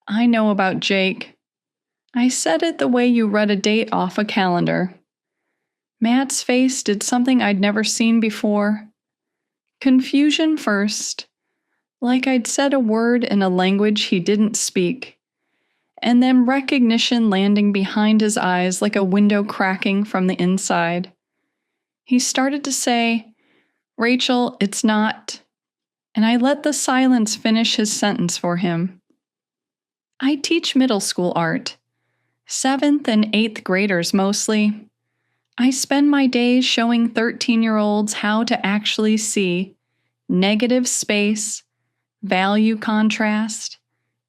I know about Jake. I said it the way you read a date off a calendar. Matt's face did something I'd never seen before. Confusion first, like I'd said a word in a language he didn't speak, and then recognition landing behind his eyes like a window cracking from the inside. He started to say, "Rachel, it's not," and I let the silence finish his sentence for him. I teach middle school art, 7th and 8th graders mostly. I spend my days showing 13-year-olds how to actually see negative space, value contrast,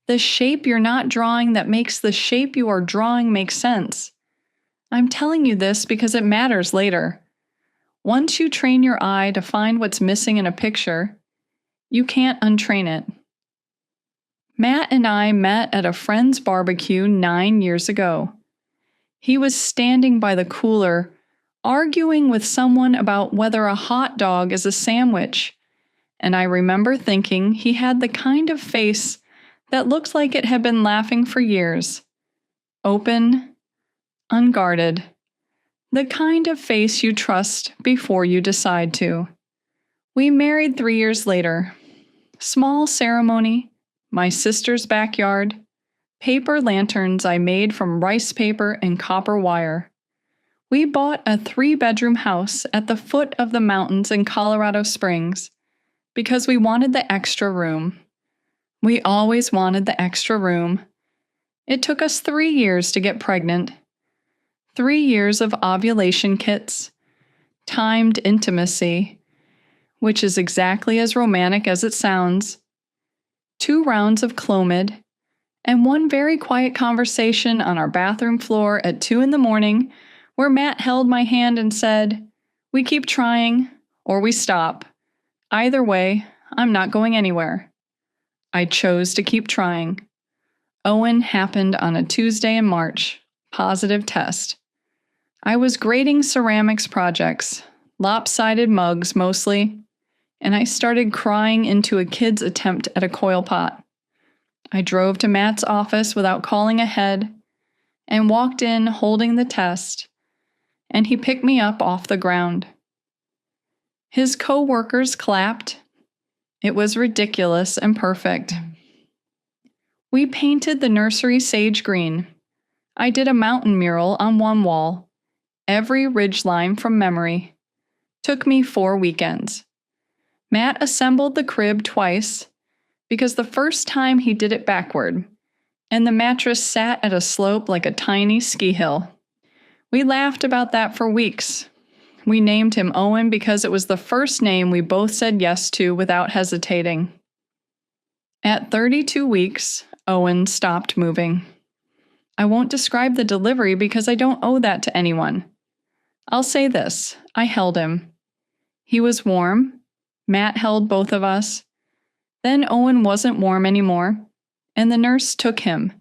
the shape you're not drawing that makes the shape you are drawing make sense. I'm telling you this because it matters later. Once you train your eye to find what's missing in a picture, you can't untrain it. Matt and I met at a friend's barbecue 9 years ago. He was standing by the cooler, arguing with someone about whether a hot dog is a sandwich, and I remember thinking he had the kind of face that looked like it had been laughing for years. Open, unguarded, the kind of face you trust before you decide to. We married 3 years later. Small ceremony, my sister's backyard, paper lanterns I made from rice paper and copper wire. We bought a 3-bedroom house at the foot of the mountains in Colorado Springs because we wanted the extra room. We always wanted the extra room. It took us 3 years to get pregnant. 3 years of ovulation kits, timed intimacy, which is exactly as romantic as it sounds, 2 rounds of Clomid, and 1 very quiet conversation on our bathroom floor at 2 a.m. where Matt held my hand and said, "We keep trying, or we stop. Either way, I'm not going anywhere." I chose to keep trying. Owen happened on a Tuesday in March. Positive test. I was grading ceramics projects, lopsided mugs mostly, and I started crying into a kid's attempt at a coil pot. I drove to Matt's office without calling ahead and walked in holding the test, and he picked me up off the ground. His co-workers clapped. It was ridiculous and perfect. We painted the nursery sage green. I did a mountain mural on one wall, every ridgeline from memory. Took me 4 weekends. Matt assembled the crib twice, because the first time he did it backward, and the mattress sat at a slope like a tiny ski hill. We laughed about that for weeks. We named him Owen because it was the first name we both said yes to without hesitating. At 32 weeks, Owen stopped moving. I won't describe the delivery because I don't owe that to anyone. I'll say this, I held him. He was warm. Matt held both of us. Then Owen wasn't warm anymore, and the nurse took him,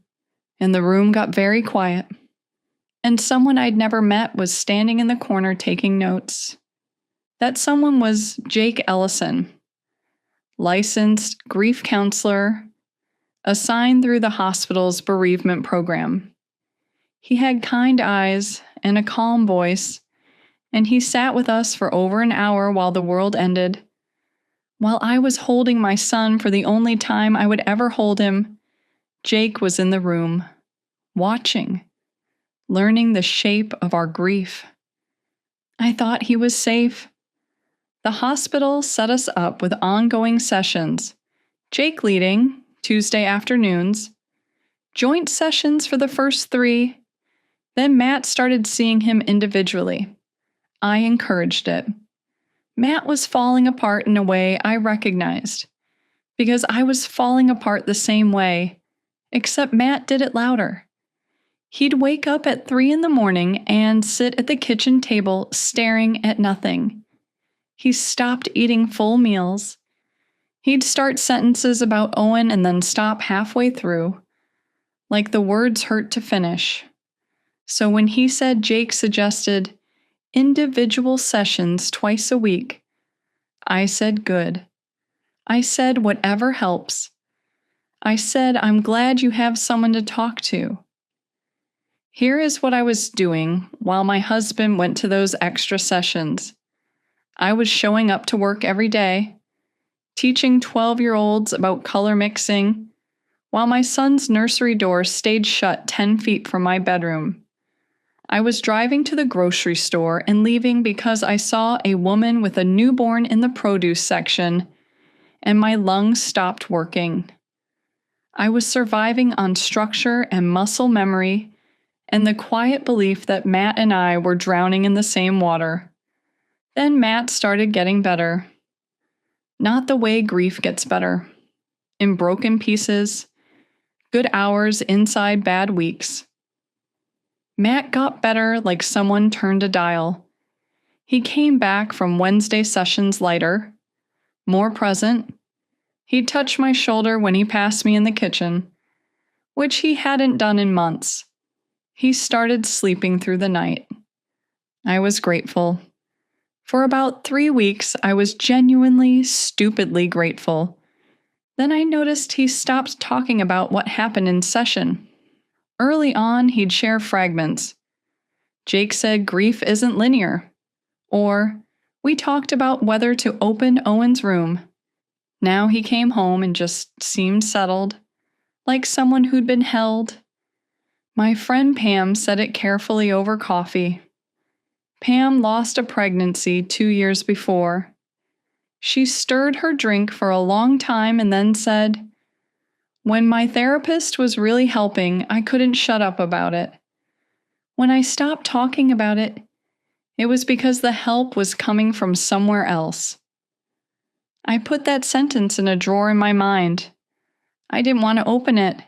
and the room got very quiet. And someone I'd never met was standing in the corner taking notes. That someone was Jake Ellison, licensed grief counselor, assigned through the hospital's bereavement program. He had kind eyes and a calm voice, and he sat with us for over an hour while the world ended. While I was holding my son for the only time I would ever hold him, Jake was in the room, watching, learning the shape of our grief. I thought he was safe. The hospital set us up with ongoing sessions, Jake leading, Tuesday afternoons, joint sessions for the first 3. Then Matt started seeing him individually. I encouraged it. Matt was falling apart in a way I recognized, because I was falling apart the same way, except Matt did it louder. He'd wake up at 3 a.m. and sit at the kitchen table staring at nothing. He stopped eating full meals. He'd start sentences about Owen and then stop halfway through, like the words hurt to finish. So when he said Jake suggested individual sessions twice a week, I said good. I said whatever helps. I said, I'm glad you have someone to talk to. Here is what I was doing while my husband went to those extra sessions. I was showing up to work every day, teaching 12-year-olds about color mixing, while my son's nursery door stayed shut 10 feet from my bedroom. I was driving to the grocery store and leaving because I saw a woman with a newborn in the produce section, and my lungs stopped working. I was surviving on structure and muscle memory and the quiet belief that Matt and I were drowning in the same water. Then Matt started getting better. Not the way grief gets better. In broken pieces, good hours inside bad weeks. Matt got better like someone turned a dial. He came back from Wednesday sessions lighter, more present. He'd touch my shoulder when he passed me in the kitchen, which he hadn't done in months. He started sleeping through the night. I was grateful. For about 3 weeks, I was genuinely, stupidly grateful. Then I noticed he stopped talking about what happened in session. Early on, he'd share fragments. Jake said grief isn't linear. Or, we talked about whether to open Owen's room. Now he came home and just seemed settled, like someone who'd been held. My friend Pam said it carefully over coffee. Pam lost a pregnancy 2 years before. She stirred her drink for a long time and then said, "When my therapist was really helping, I couldn't shut up about it. When I stopped talking about it, it was because the help was coming from somewhere else." I put that sentence in a drawer in my mind. I didn't want to open it.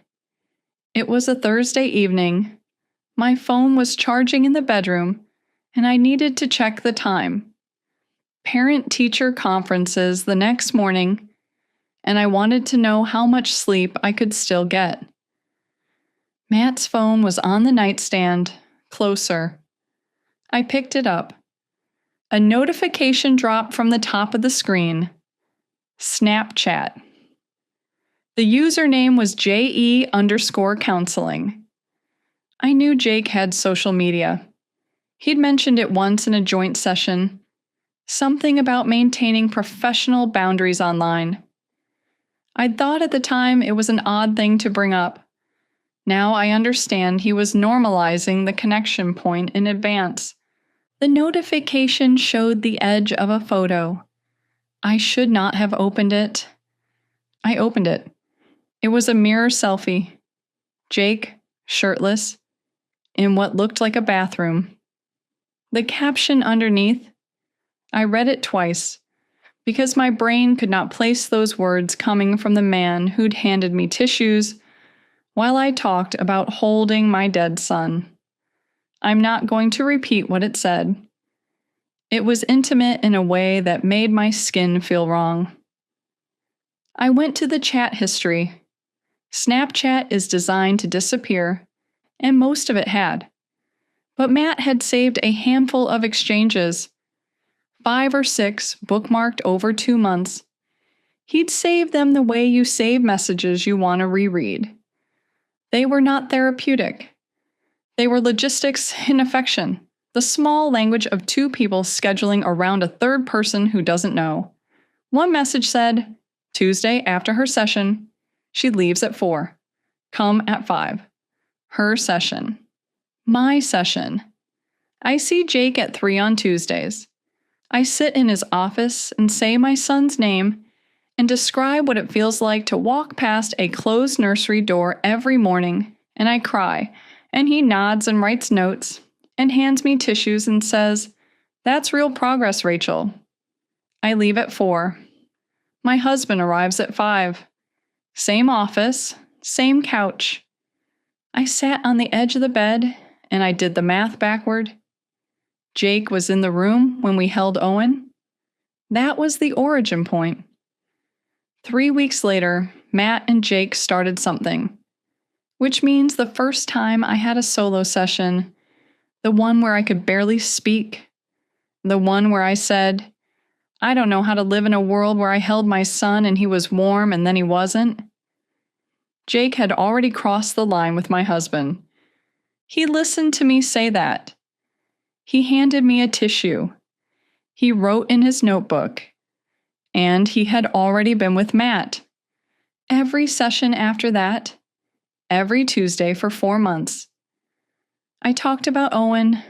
It was a Thursday evening. My phone was charging in the bedroom, and I needed to check the time. Parent-teacher conferences the next morning, and I wanted to know how much sleep I could still get. Matt's phone was on the nightstand, closer. I picked it up. A notification dropped from the top of the screen. Snapchat. The username was JE_counseling. I knew Jake had social media. He'd mentioned it once in a joint session. Something about maintaining professional boundaries online. I'd thought at the time it was an odd thing to bring up. Now I understand he was normalizing the connection point in advance. The notification showed the edge of a photo. I should not have opened it. I opened it. It was a mirror selfie. Jake, shirtless, in what looked like a bathroom. The caption underneath, I read it twice, because my brain could not place those words coming from the man who'd handed me tissues while I talked about holding my dead son. I'm not going to repeat what it said. It was intimate in a way that made my skin feel wrong. I went to the chat history. Snapchat is designed to disappear, and most of it had. But Matt had saved a handful of exchanges, 5 or 6 bookmarked over 2 months. He'd saved them the way you save messages you want to reread. They were not therapeutic. They were logistics in affection, the small language of 2 people scheduling around a third person who doesn't know. One message said, Tuesday after her session, she leaves at 4. Come at 5. Her session. My session. I see Jake at 3 on Tuesdays. I sit in his office and say my son's name and describe what it feels like to walk past a closed nursery door every morning, and I cry, and he nods and writes notes and hands me tissues and says, "That's real progress, Rachel." I leave at 4. My husband arrives at 5. Same office, same couch. I sat on the edge of the bed, and I did the math backward. Jake was in the room when we held Owen. That was the origin point. 3 weeks later, Matt and Jake started something, which means the first time I had a solo session, the one where I could barely speak, the one where I said, I don't know how to live in a world where I held my son and he was warm and then he wasn't. Jake had already crossed the line with my husband. He listened to me say that. He handed me a tissue. He wrote in his notebook. And he had already been with Matt. Every session after that, every Tuesday for 4 months. I talked about Owen.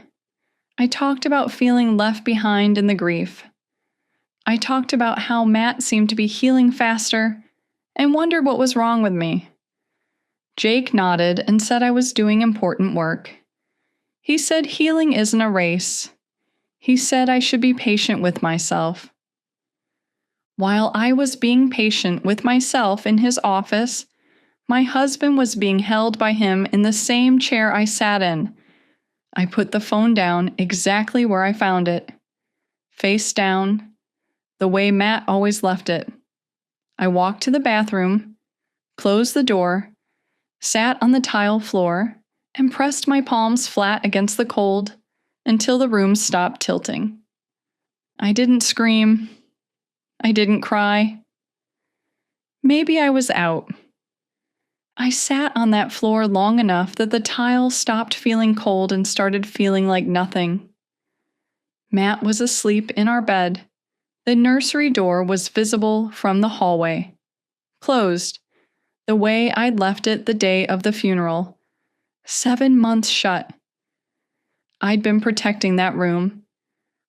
I talked about feeling left behind in the grief. I talked about how Matt seemed to be healing faster and wondered what was wrong with me. Jake nodded and said I was doing important work. He said healing isn't a race. He said I should be patient with myself. While I was being patient with myself in his office, my husband was being held by him in the same chair I sat in. I put the phone down exactly where I found it, face down, the way Matt always left it. I walked to the bathroom, closed the door, sat on the tile floor, and pressed my palms flat against the cold until the room stopped tilting. I didn't scream. I didn't cry. Maybe I was out. I sat on that floor long enough that the tile stopped feeling cold and started feeling like nothing. Matt was asleep in our bed. The nursery door was visible from the hallway, closed, the way I'd left it the day of the funeral. 7 months shut. I'd been protecting that room,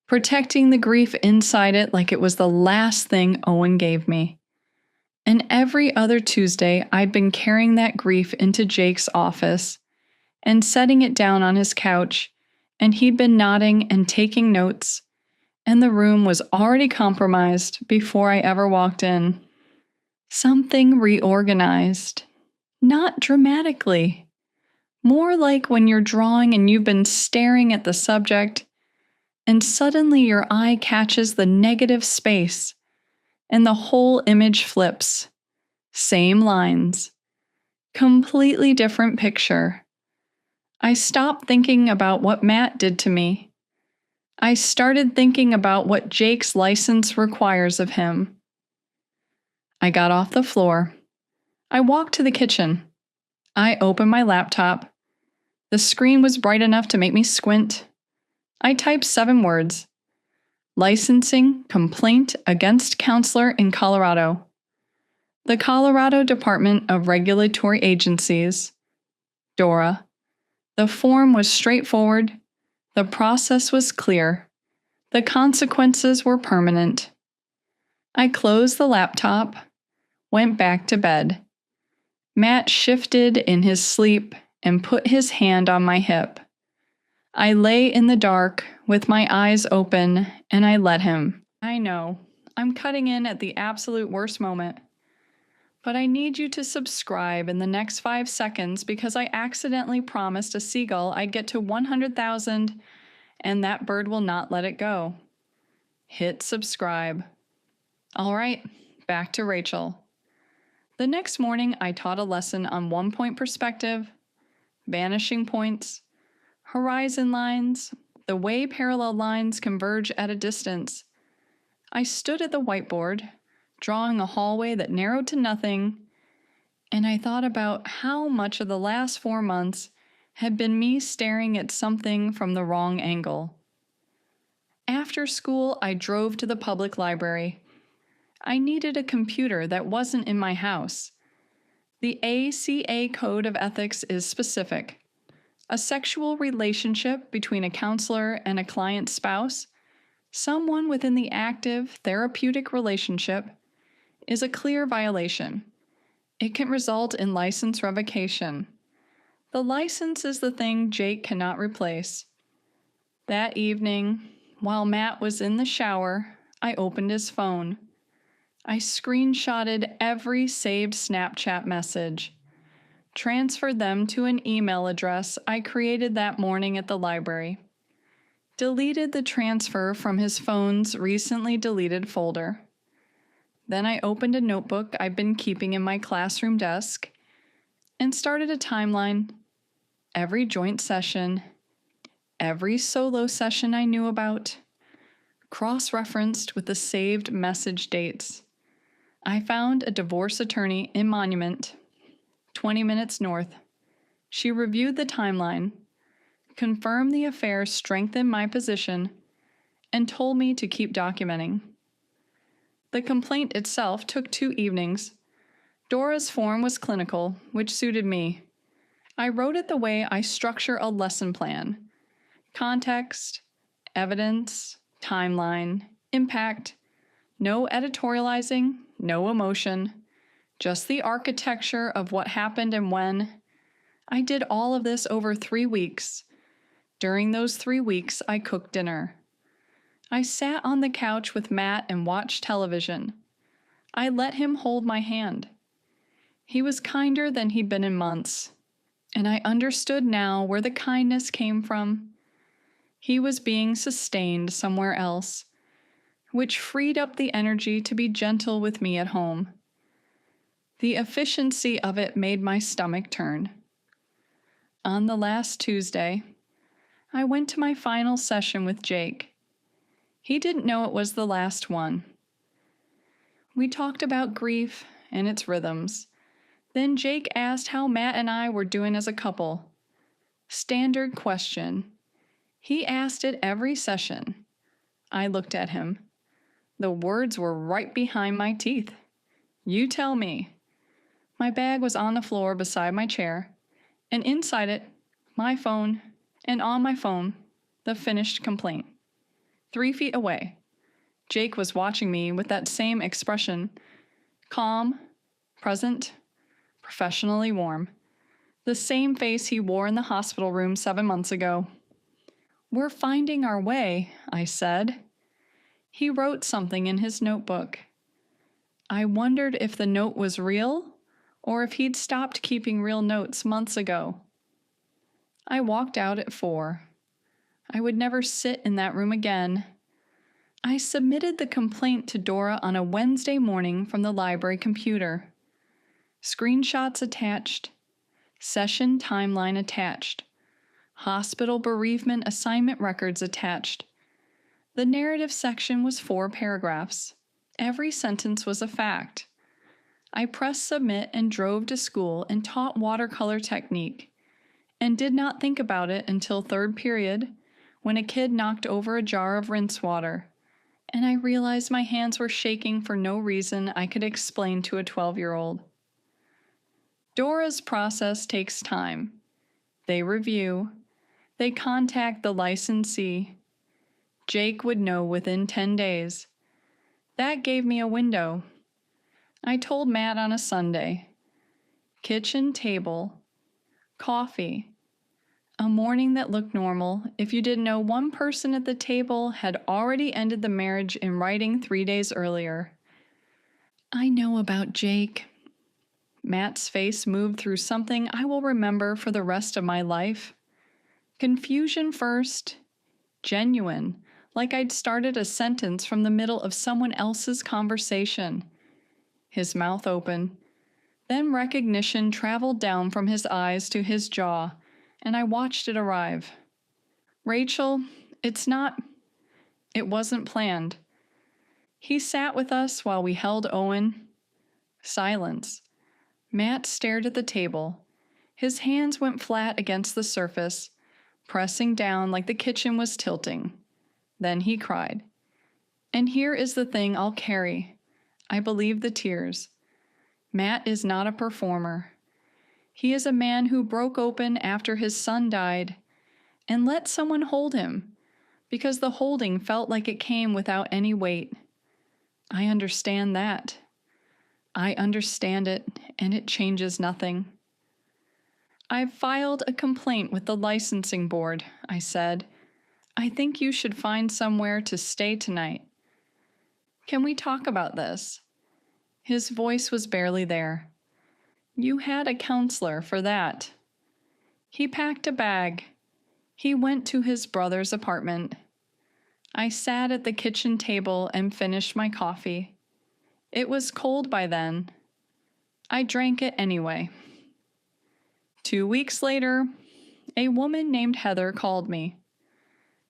protecting the grief inside it like it was the last thing Owen gave me. And every other Tuesday, I'd been carrying that grief into Jake's office and setting it down on his couch, and he'd been nodding and taking notes, and the room was already compromised before I ever walked in. Something reorganized. Not dramatically. More like when you're drawing and you've been staring at the subject, and suddenly your eye catches the negative space, and the whole image flips. Same lines. Completely different picture. I stopped thinking about what Matt did to me. I started thinking about what Jake's license requires of him. I got off the floor. I walked to the kitchen. I opened my laptop. The screen was bright enough to make me squint. I typed 7 words. Licensing complaint against counselor in Colorado. The Colorado Department of Regulatory Agencies, DORA. The form was straightforward. The process was clear. The consequences were permanent. I closed the laptop, went back to bed. Matt shifted in his sleep and put his hand on my hip. I lay in the dark with my eyes open, and I let him. I know, I'm cutting in at the absolute worst moment. But I need you to subscribe in the next 5 seconds because I accidentally promised a seagull I'd get to 100,000 and that bird will not let it go. Hit subscribe. All right, back to Rachel. The next morning, I taught a lesson on 1-point perspective, vanishing points, horizon lines, the way parallel lines converge at a distance. I stood at the whiteboard, drawing a hallway that narrowed to nothing, and I thought about how much of the last 4 months had been me staring at something from the wrong angle. After school, I drove to the public library. I needed a computer that wasn't in my house. The ACA Code of Ethics is specific. A sexual relationship between a counselor and a client's spouse, someone within the active therapeutic relationship, is a clear violation. It can result in license revocation. The license is the thing Jake cannot replace. That evening, while Matt was in the shower, I opened his phone. I screenshotted every saved Snapchat message, transferred them to an email address I created that morning at the library, deleted the transfer from his phone's recently deleted folder. Then I opened a notebook I'd been keeping in my classroom desk and started a timeline. Every joint session, every solo session I knew about, cross-referenced with the saved message dates. I found a divorce attorney in Monument, 20 minutes north. She reviewed the timeline, confirmed the affair strengthened my position, and told me to keep documenting. The complaint itself took 2 evenings. Dora's form was clinical, which suited me. I wrote it the way I structure a lesson plan: context, evidence, timeline, impact, no editorializing, no emotion, just the architecture of what happened and when. I did all of this over 3 weeks. During those 3 weeks, I cooked dinner. I sat on the couch with Matt and watched television. I let him hold my hand. He was kinder than he'd been in months, and I understood now where the kindness came from. He was being sustained somewhere else, which freed up the energy to be gentle with me at home. The efficiency of it made my stomach turn. On the last Tuesday, I went to my final session with Jake. He didn't know it was the last one. We talked about grief and its rhythms. Then Jake asked how Matt and I were doing as a couple. Standard question. He asked it every session. I looked at him. The words were right behind my teeth. You tell me. My bag was on the floor beside my chair, and inside it, my phone, and on my phone, the finished complaint. 3 feet away, Jake was watching me with that same expression, calm, present, professionally warm, the same face he wore in the hospital room 7 months ago. We're finding our way, I said. He wrote something in his notebook. I wondered if the note was real, or if he'd stopped keeping real notes months ago. I walked out at 4. I would never sit in that room again. I submitted the complaint to Dora on a Wednesday morning from the library computer. Screenshots attached. Session timeline attached. Hospital bereavement assignment records attached. The narrative section was 4 paragraphs. Every sentence was a fact. I pressed submit and drove to school and taught watercolor technique, and did not think about it until 3rd period, when a kid knocked over a jar of rinse water, and I realized my hands were shaking for no reason I could explain to a 12-year-old. Dora's process takes time. They review. They contact the licensee. Jake would know within 10 days. That gave me a window. I told Matt on a Sunday. Kitchen table. Coffee. A morning that looked normal if you didn't know one person at the table had already ended the marriage in writing 3 days earlier. I know about Jake. Matt's face moved through something I will remember for the rest of my life. Confusion first. Genuine, like I'd started a sentence from the middle of someone else's conversation. His mouth open. Then recognition traveled down from his eyes to his jaw, and I watched it arrive. Rachel, it wasn't planned. He sat with us while we held Owen. Silence. Matt stared at the table. His hands went flat against the surface, pressing down like the kitchen was tilting. Then he cried. And here is the thing I'll carry. I believe the tears. Matt is not a performer. He is a man who broke open after his son died and let someone hold him, because the holding felt like it came without any weight. I understand that. I understand it, and it changes nothing. I've filed a complaint with the licensing board, I said. I think you should find somewhere to stay tonight. Can we talk about this? His voice was barely there. You had a counselor for that. He packed a bag. He went to his brother's apartment. I sat at the kitchen table and finished my coffee. It was cold by then. I drank it anyway. 2 weeks later, a woman named Heather called me.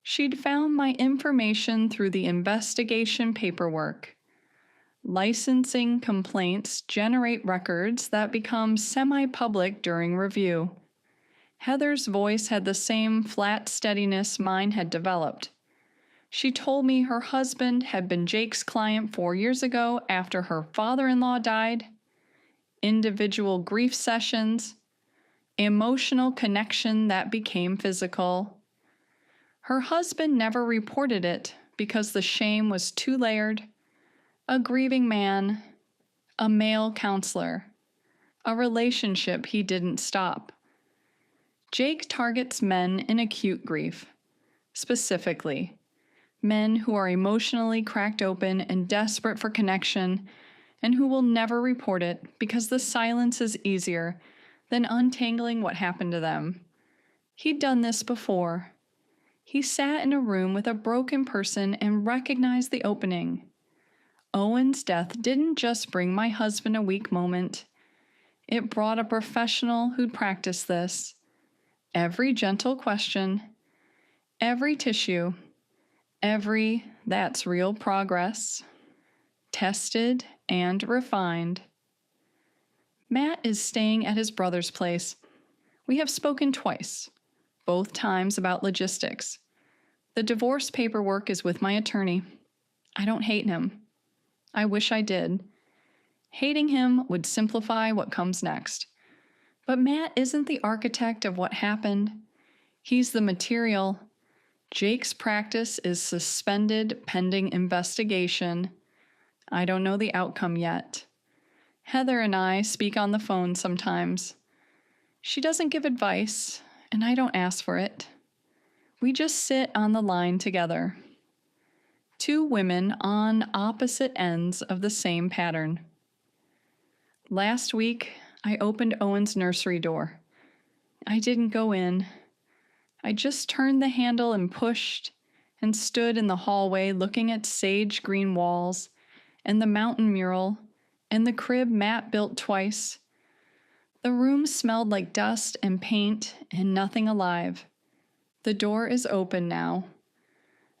She'd found my information through the investigation paperwork. Licensing complaints generate records that become semi-public during review. Heather's voice had the same flat steadiness mine had developed. She told me her husband had been Jake's client 4 years ago after her father-in-law died. Individual grief sessions. Emotional connection that became physical. Her husband never reported it because the shame was too layered. A grieving man, a male counselor, a relationship he didn't stop. Jake targets men in acute grief, specifically men who are emotionally cracked open and desperate for connection and who will never report it because the silence is easier than untangling what happened to them. He'd done this before. He sat in a room with a broken person and recognized the opening. Owen's death didn't just bring my husband a weak moment. It brought a professional who'd practiced this. Every gentle question, every tissue, every "that's real progress," tested and refined. Matt is staying at his brother's place. We have spoken twice, both times about logistics. The divorce paperwork is with my attorney. I don't hate him. I wish I did. Hating him would simplify what comes next. But Matt isn't the architect of what happened. He's the material. Jake's practice is suspended pending investigation. I don't know the outcome yet. Heather and I speak on the phone sometimes. She doesn't give advice, and I don't ask for it. We just sit on the line together. Two women on opposite ends of the same pattern. Last week, I opened Owen's nursery door. I didn't go in. I just turned the handle and pushed and stood in the hallway looking at sage green walls and the mountain mural and the crib Matt built twice. The room smelled like dust and paint and nothing alive. The door is open now.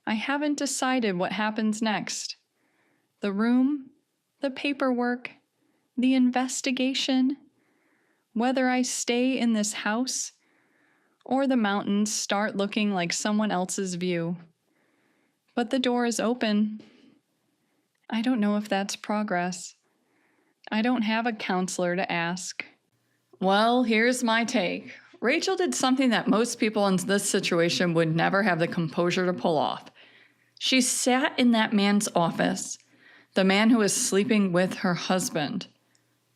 I haven't decided what happens next. The room, the paperwork, the investigation, whether I stay in this house or the mountains start looking like someone else's view. But the door is open. I don't know if that's progress. I don't have a counselor to ask. Well, here's my take. Rachel did something that most people in this situation would never have the composure to pull off. She sat in that man's office, the man who was sleeping with her husband.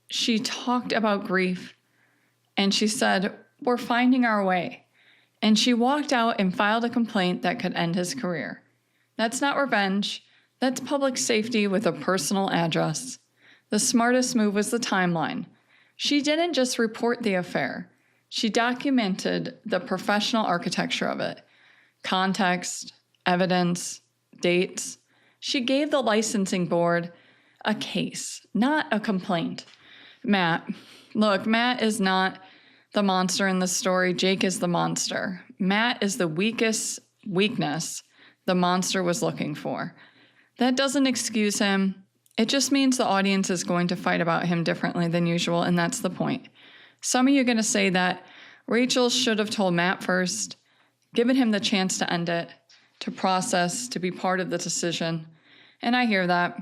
She talked about grief, and she said, "We're finding our way." And she walked out and filed a complaint that could end his career. That's not revenge. That's public safety with a personal address. The smartest move was the timeline. She didn't just report the affair. She documented the professional architecture of it. Context, evidence, dates. She gave the licensing board a case, not a complaint. Matt is not the monster in the story. Jake is the monster. Matt is the weakest weakness the monster was looking for. That doesn't excuse him. It just means the audience is going to fight about him differently than usual, and that's the point. Some of you are going to say that Rachel should have told Matt first, given him the chance to end it, to process, to be part of the decision. And I hear that.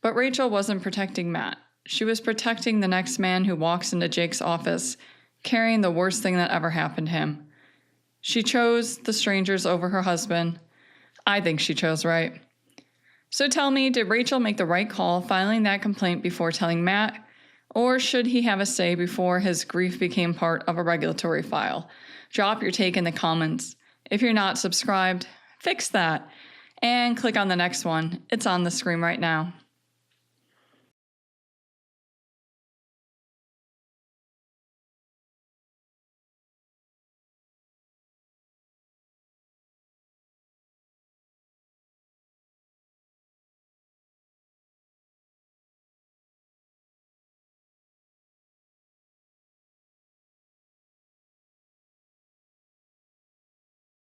But Rachel wasn't protecting Matt. She was protecting the next man who walks into Jake's office, carrying the worst thing that ever happened to him. She chose the strangers over her husband. I think she chose right. So tell me, did Rachel make the right call filing that complaint before telling Matt? Or should he have a say before his grief became part of a regulatory file? Drop your take in the comments. If you're not subscribed, fix that. And click on the next one. It's on the screen right now.